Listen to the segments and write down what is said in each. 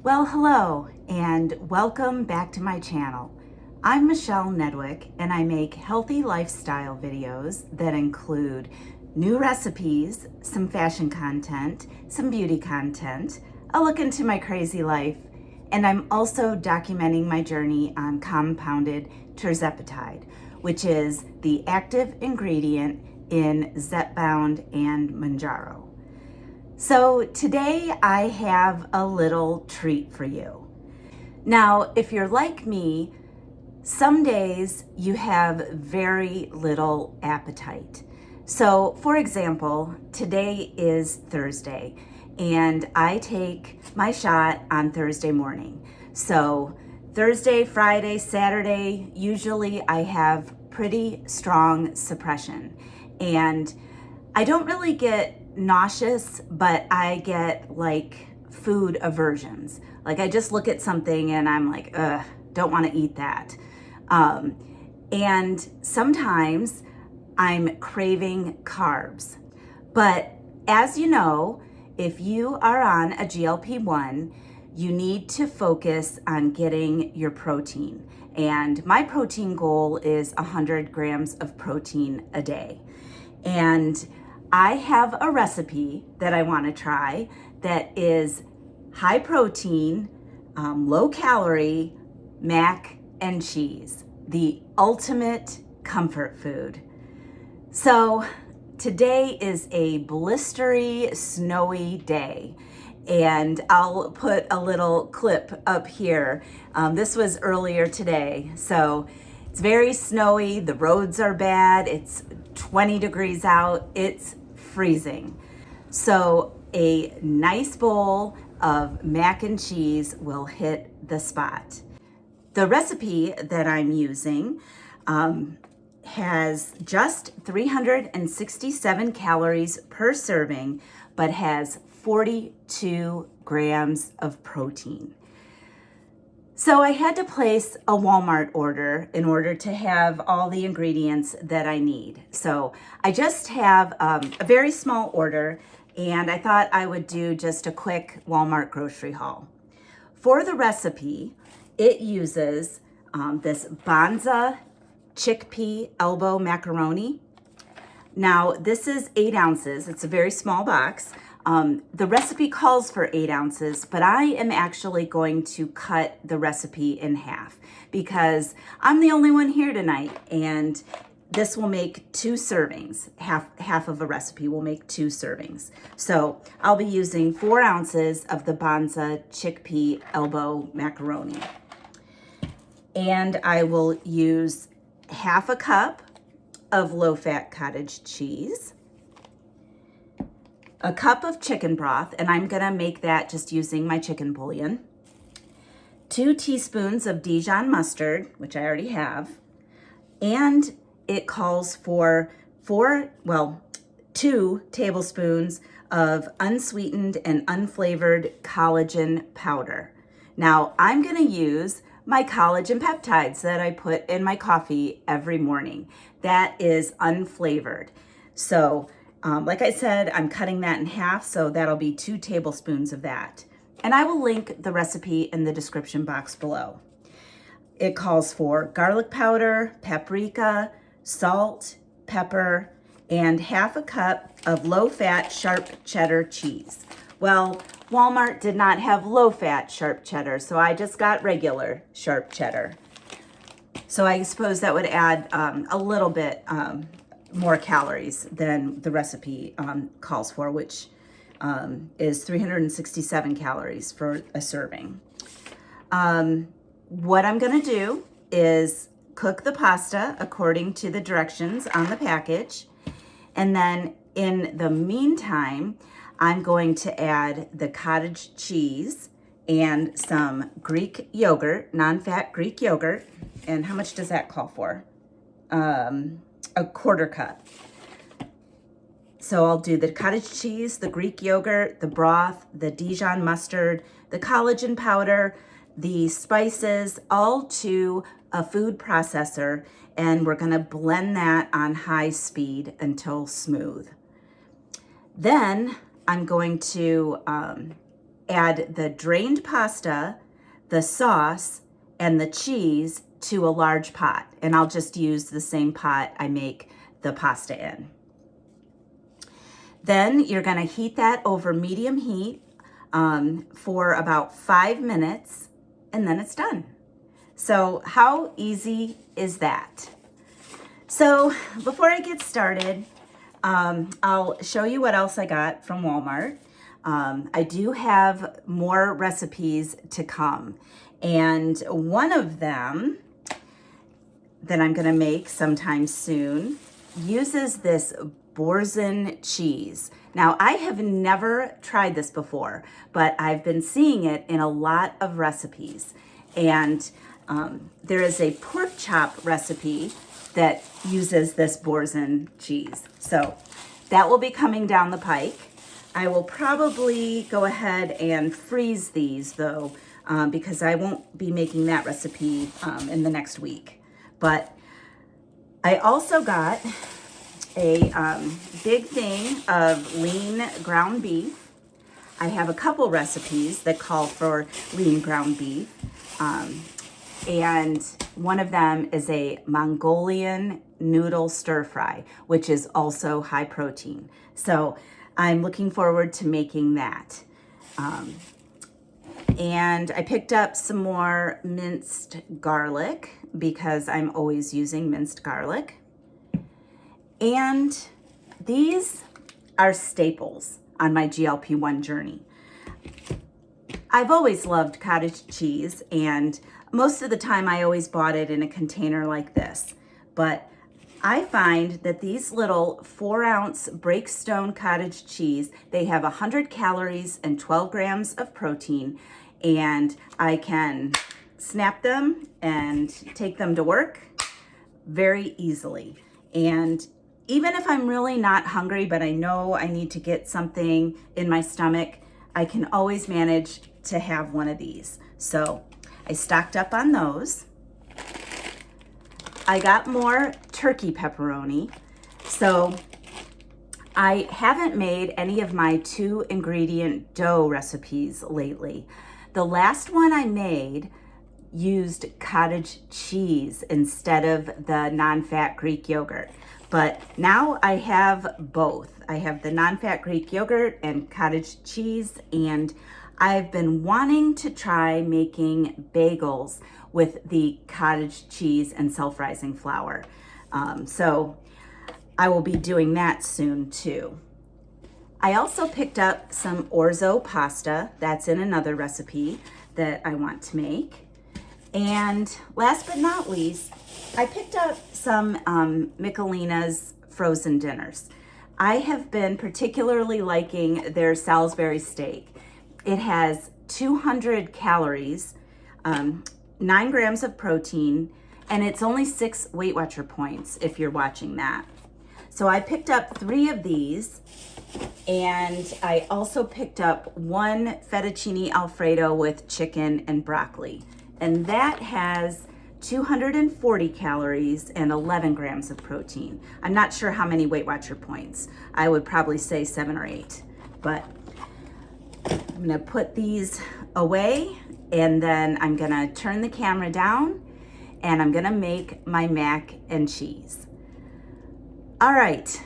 Well, hello and welcome back to my channel. I'm Michelle Nedwick and I make healthy lifestyle videos that include new recipes, some fashion content, some beauty content, a look into my crazy life, and I'm also documenting my journey on compounded Tirzepatide, which is the active ingredient in Zepbound and Manjaro. So today I have a little treat for you. Now, if you're like me, some days you have very little appetite. So for example, today is Thursday and I take my shot on Thursday morning. So Thursday, Friday, Saturday, usually I have pretty strong suppression and I don't really get nauseous, but I get like food aversions. Like I just look at something and I'm like, ugh, don't want to eat that. And sometimes I'm craving carbs. But as you know, if you are on a GLP-1, you need to focus on getting your protein. And my protein goal is 100 grams of protein a day. And I have a recipe that I want to try that is high protein, low calorie mac and cheese, the ultimate comfort food. So today is a blistery, snowy day. And I'll put a little clip up here. This was earlier today. So it's very snowy. The roads are bad. It's 20 degrees out. It's freezing. So a nice bowl of mac and cheese will hit the spot. The recipe that I'm using has just 367 calories per serving, but has 42 grams of protein. So I had to place a Walmart order in order to have all the ingredients that I need. So I just have a very small order and I thought I would do just a quick Walmart grocery haul. For the recipe, it uses this Banza chickpea elbow macaroni. Now this is 8 ounces, it's a very small box. The recipe calls for 8 ounces, but I am actually going to cut the recipe in half because I'm the only one here tonight and this will make 2 servings. Half of a recipe will make 2 servings. So I'll be using 4 ounces of the Banza chickpea elbow macaroni. And I will use half a cup of low-fat cottage cheese, a cup of chicken broth, and I'm gonna make that just using my chicken bouillon, 2 teaspoons of Dijon mustard, which I already have, and it calls for 2 tablespoons of unsweetened and unflavored collagen powder. Now, I'm gonna use my collagen peptides that I put in my coffee every morning. That is unflavored. So, like I said, I'm cutting that in half, so that'll be 2 tablespoons of that. And I will link the recipe in the description box below. It calls for garlic powder, paprika, salt, pepper, and half a cup of low-fat sharp cheddar cheese. Well, Walmart did not have low-fat sharp cheddar, so I just got regular sharp cheddar. So I suppose that would add a little bit more calories than the recipe calls for, which is 367 calories for a serving. What I'm gonna do is cook the pasta according to the directions on the package. And then in the meantime, I'm going to add the cottage cheese and some Greek yogurt, non-fat Greek yogurt. And how much does that call for? A quarter cup. So I'll do the cottage cheese, the Greek yogurt, the broth, the Dijon mustard, the collagen powder, the spices, all to a food processor, and we're gonna blend that on high speed until smooth. Then I'm going to add the drained pasta, the sauce, and the cheese to a large pot. And I'll just use the same pot I make the pasta in. Then you're gonna heat that over medium heat for about 5 minutes, and then it's done. So how easy is that? So before I get started, I'll show you what else I got from Walmart. I do have more recipes to come, and one of them that I'm gonna make sometime soon uses this Boursin cheese. Now, I have never tried this before, but I've been seeing it in a lot of recipes. And there is a pork chop recipe that uses this Boursin cheese. So that will be coming down the pike. I will probably go ahead and freeze these though, because I won't be making that recipe in the next week. But I also got a big thing of lean ground beef. I have a couple recipes that call for lean ground beef. And one of them is a Mongolian noodle stir fry, which is also high protein. So I'm looking forward to making that. And I picked up some more minced garlic because I'm always using minced garlic. And these are staples on my GLP-1 journey. I've always loved cottage cheese, and most of the time I always bought it in a container like this. But I find that these little 4-ounce Breakstone cottage cheese, they have 100 calories and 12 grams of protein, and I can snap them and take them to work very easily. And even if I'm really not hungry, but I know I need to get something in my stomach, I can always manage to have one of these. So I stocked up on those. I got more turkey pepperoni. So I haven't made any of my 2-ingredient dough recipes lately. The last one I made used cottage cheese instead of the non-fat Greek yogurt. But now I have both. I have the non-fat Greek yogurt and cottage cheese, and I've been wanting to try making bagels with the cottage cheese and self-rising flour. So I will be doing that soon too. I also picked up some orzo pasta. That's in another recipe that I want to make. And last but not least, I picked up some Michelina's frozen dinners. I have been particularly liking their Salisbury steak. It has 200 calories, 9 grams of protein, and it's only 6 Weight Watcher points if you're watching that. So I picked up 3 of these, and I also picked up 1 fettuccine Alfredo with chicken and broccoli. And that has 240 calories and 11 grams of protein. I'm not sure how many Weight Watcher points. I would probably say 7 or 8, but I'm gonna put these away, and then I'm gonna turn the camera down, and I'm gonna make my mac and cheese. All right,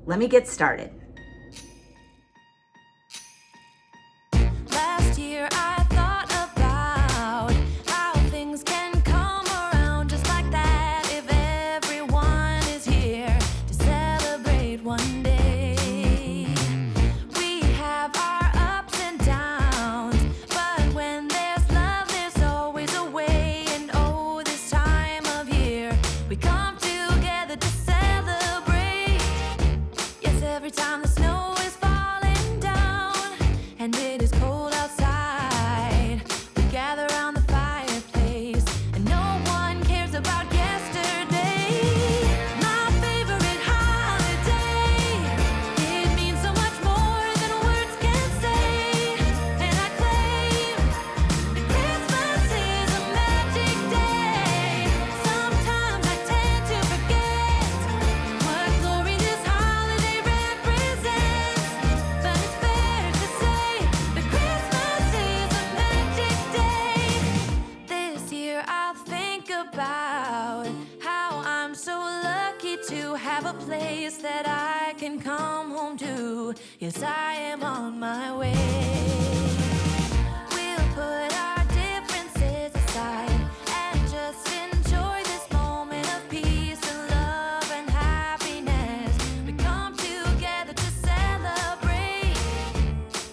let me get started. Last year I thought about how things can come around just like that if everyone is here to celebrate one day. We have our ups and downs, but when there's love there's always a way. And oh, this time of year we come together to celebrate. Yes, every time a place that I can come home to. Yes, I am on my way. We'll put our differences aside and just enjoy this moment of peace and love and happiness. We come together to celebrate.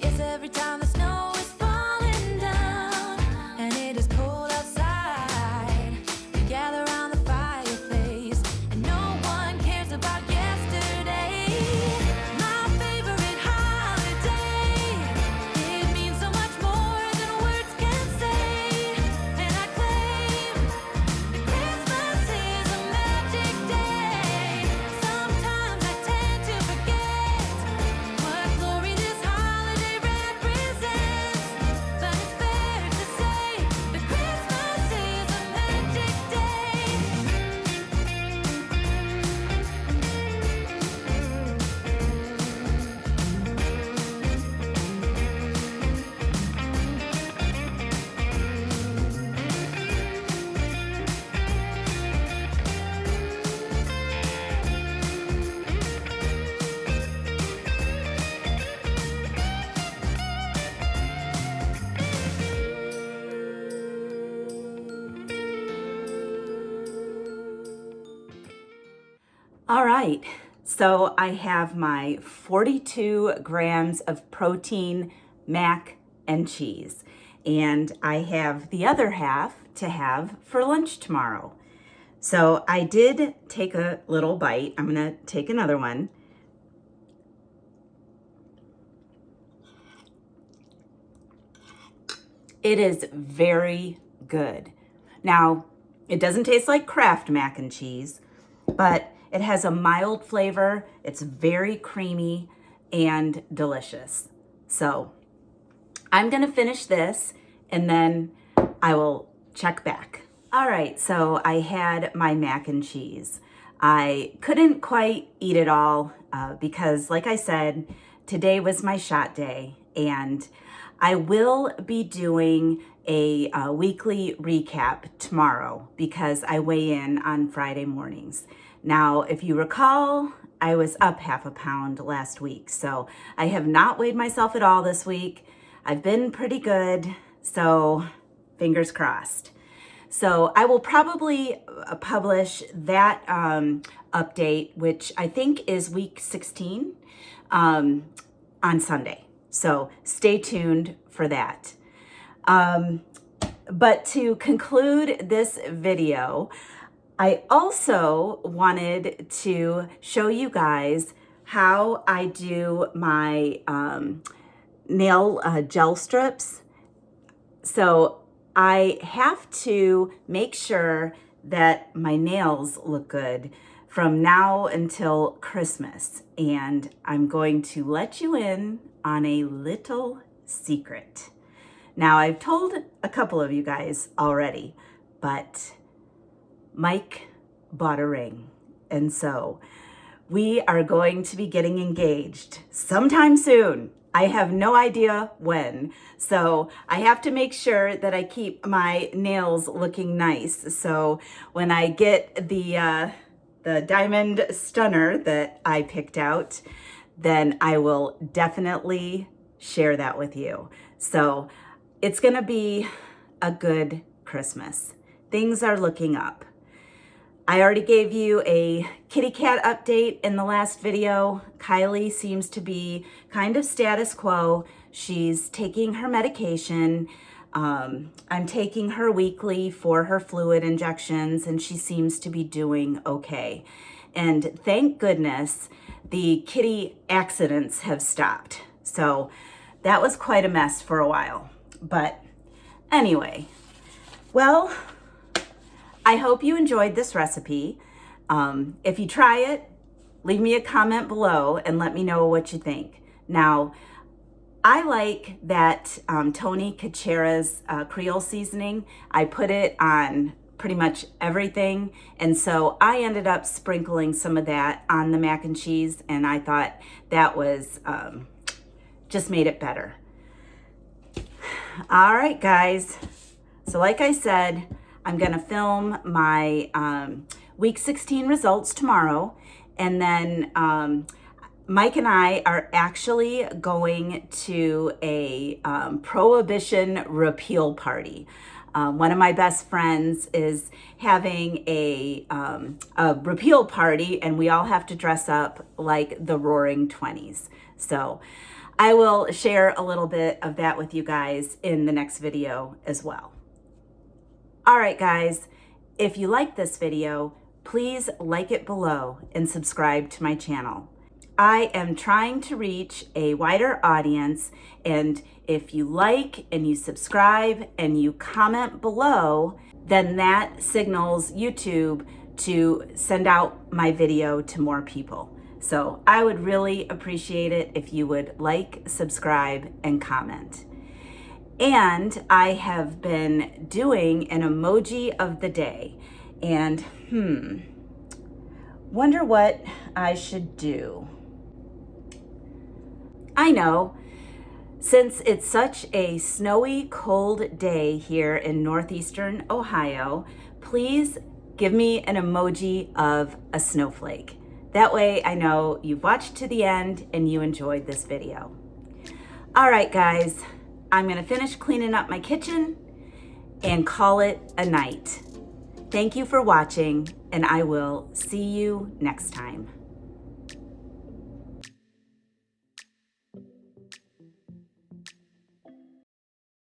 Yes, every time the snow is falling down and it is cold outside, we gather around the fireplace and no one cares about yesterday. My favorite holiday, it means so much more than words can say. And I claim that Christmas is a magic day. Sometimes I tend to forget what glory this holiday represents, but it's fair to say that Christmas is a magic day. All right, so I have my 42 grams of protein mac and cheese, and I have the other half to have for lunch tomorrow. So I did take a little bite. I'm gonna take another one. It is very good. Now, it doesn't taste like Kraft mac and cheese, but it has a mild flavor. It's very creamy and delicious. So I'm gonna finish this and then I will check back. All right, so I had my mac and cheese. I couldn't quite eat it all because, like I said, today was my shot day, and I will be doing a weekly recap tomorrow because I weigh in on Friday mornings. Now, if you recall, I was up half a pound last week, so I have not weighed myself at all this week. I've been pretty good, so fingers crossed. So I will probably publish that update, which I think is week 16, on Sunday. So stay tuned for that. But to conclude this video, I also wanted to show you guys how I do my nail gel strips. So I have to make sure that my nails look good from now until Christmas. And I'm going to let you in on a little secret. Now, I've told a couple of you guys already, but Mike bought a ring, and so we are going to be getting engaged sometime soon. I have no idea when, so I have to make sure that I keep my nails looking nice. So when I get the diamond stunner that I picked out, then I will definitely share that with you. So it's gonna be a good Christmas. Things are looking up. I already gave you a kitty cat update in the last video. Kylie seems to be kind of status quo. She's taking her medication. I'm taking her weekly for her fluid injections, and she seems to be doing okay. And thank goodness the kitty accidents have stopped. So that was quite a mess for a while. But anyway, well, I hope you enjoyed this recipe. If you try it, leave me a comment below and let me know what you think. Now, I like that Tony Cachera's Creole seasoning. I put it on pretty much everything, and so I ended up sprinkling some of that on the mac and cheese, and I thought that was just made it better. All right, guys. So like I said, I'm gonna film my week 16 results tomorrow, And then Mike and I are actually going to a prohibition repeal party. One of my best friends is having a repeal party, and we all have to dress up like the Roaring 20s. So I will share a little bit of that with you guys in the next video as well. All right, guys, if you like this video, please like it below and subscribe to my channel. I am trying to reach a wider audience, and if you like and you subscribe and you comment below, then that signals YouTube to send out my video to more people. So I would really appreciate it if you would like, subscribe, and comment. And I have been doing an emoji of the day, and wonder what I should do. I know, since it's such a snowy, cold day here in northeastern Ohio, please give me an emoji of a snowflake. That way I know you've watched to the end and you enjoyed this video. All right, guys, I'm gonna finish cleaning up my kitchen and call it a night. Thank you for watching, and I will see you next time.